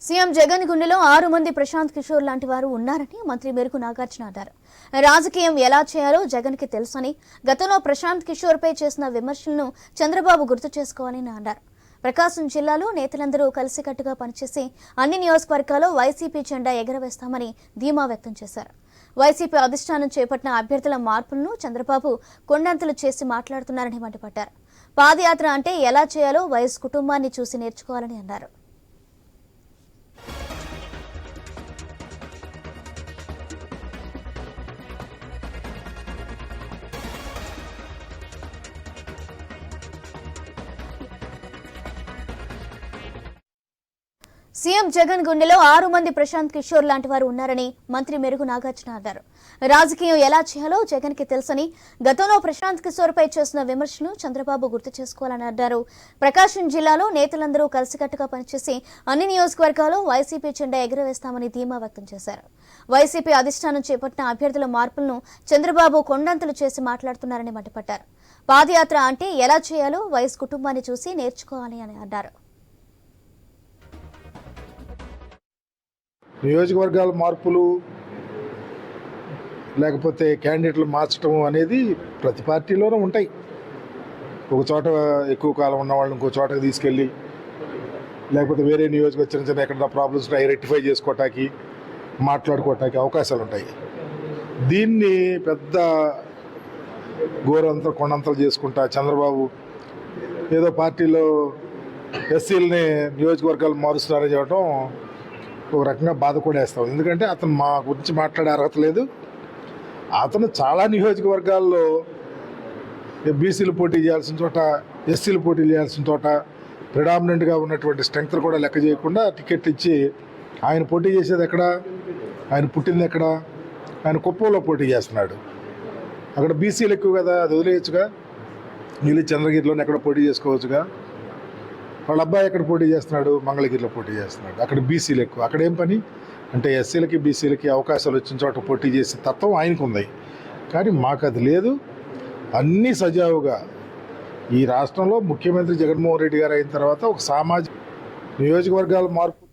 CM Jagan గుండెలో 6 మంది ప్రశాంత్ కిషోర్ లాంటి వారు ఉన్నారని మంత్రి మేరకు నాగార్జున అన్నారు. రాజకీయం ఎలా చేయాలో జగన్ కి తెలుసని, గతంలో ప్రశాంత్ కిషోర్ పై చేసిన విమర్శలను చంద్రబాబు గుర్తు చేసుకోవాలని అన్నారు. ప్రకాశం జిల్లాలో నేతలందరూ కలిసికట్టుగా పనిచేసి అన్ని నియోజకవర్గాల్లో వైసీపీ జెండా ఎగరవేస్తామని ధీమా వ్యక్తం చేశారు. వైసీపీ అధిష్టానం చేపట్టిన అభ్యర్థుల మార్పులను చంద్రబాబు కొండంతలు చేసి మాట్లాడుతున్నారని మండిపడ్డారు. పాదయాత్ర అంటే ఎలా చేయాలో వైఎస్ కుటుంబాన్ని చూసి నేర్చుకోవాలని అన్నారు. సీఎం జగన్ గుండెలో 6 మంది ప్రశాంత్ కిషోర్ లాంటి వారు ఉన్నారని మంత్రి మేరకు నాగార్జున అన్నారు. రాజకీయం ఎలా చేయాలో జగన్ కి తెలుసని, గతంలో ప్రశాంత్ కిషోర్ పై చేసిన విమర్శను చంద్రబాబు గుర్తు చేసుకోవాలని అన్నారు. ప్రకాశం జిల్లాలో నేతలందరూ కలిసికట్టుగా పనిచేసి అన్ని నియోజకవర్గాల్లో వైసీపీ జెండా ఎగురవేస్తామని ధీమా వ్యక్తం చేశారు. వైసీపీ అధిష్టానం చేపట్టిన అభ్యర్థుల మార్పులను చంద్రబాబు కొండంతలు చేసి మాట్లాడుతున్నారని మండిపడ్డారు. పాదయాత్ర అంటే ఎలా చేయాలో వైఎస్ కుటుంబాన్ని చూసి నేర్చుకోవాలి అని అన్నారు. నియోజకవర్గాల మార్పులు లేకపోతే క్యాండిడేట్లు మార్చడం అనేది ప్రతి పార్టీలోనూ ఉంటాయి. ఒక చోట ఎక్కువ కాలం ఉన్న వాళ్ళని ఇంకో చోటకి తీసుకెళ్ళి, లేకపోతే వేరే నియోజకవర్గం చిన్న చిన్న ఎక్కడ ప్రాబ్లమ్స్ ఉంటాయి రెక్టిఫై చేసుకోవటానికి, మాట్లాడుకోవటానికి అవకాశాలు ఉంటాయి. దీన్ని పెద్ద గోరంతా కొండంతలు చేసుకుంటా చంద్రబాబు ఏదో పార్టీలో ఎస్సీలని నియోజకవర్గాలు మారుస్తున్నారని చెప్పడం ఒక రకంగా బాధ కూడా వేస్తాం. ఎందుకంటే అతను మా గురించి మాట్లాడే అర్హత లేదు. అతను చాలా నియోజకవర్గాల్లో బీసీలు పోటీ చేయాల్సిన చోట, ఎస్సీలు పోటీ చేయాల్సిన చోట ప్రిడామినెంట్గా ఉన్నటువంటి స్ట్రెంగ్త్ కూడా లెక్క చేయకుండా టికెట్ ఇచ్చి ఆయన పోటీ చేసేది ఎక్కడ, ఆయన పుట్టింది ఎక్కడ, ఆయన కుప్పంలో పోటీ చేస్తున్నాడు. అక్కడ బీసీలు ఎక్కువ కదా, అది వదిలేయచ్చుగా. నీళ్ళు చంద్రగిరిలోనే ఎక్కడ పోటీ చేసుకోవచ్చుగా. వాళ్ళ అబ్బాయి ఎక్కడ పోటీ చేస్తున్నాడు, మంగళగిరిలో పోటీ చేస్తున్నాడు. అక్కడ బీసీలు ఎక్కువ. అక్కడ ఏం పని అంటే ఎస్సీలకి బీసీలకి అవకాశాలు వచ్చిన చోట పోటీ చేసే తత్వం ఆయనకు ఉంది. కానీ మాకు అది లేదు. అన్నీ సజావుగా ఈ రాష్ట్రంలో ముఖ్యమంత్రి జగన్మోహన్ రెడ్డి గారు అయిన తర్వాత ఒక సామాజిక నియోజకవర్గాల మార్పు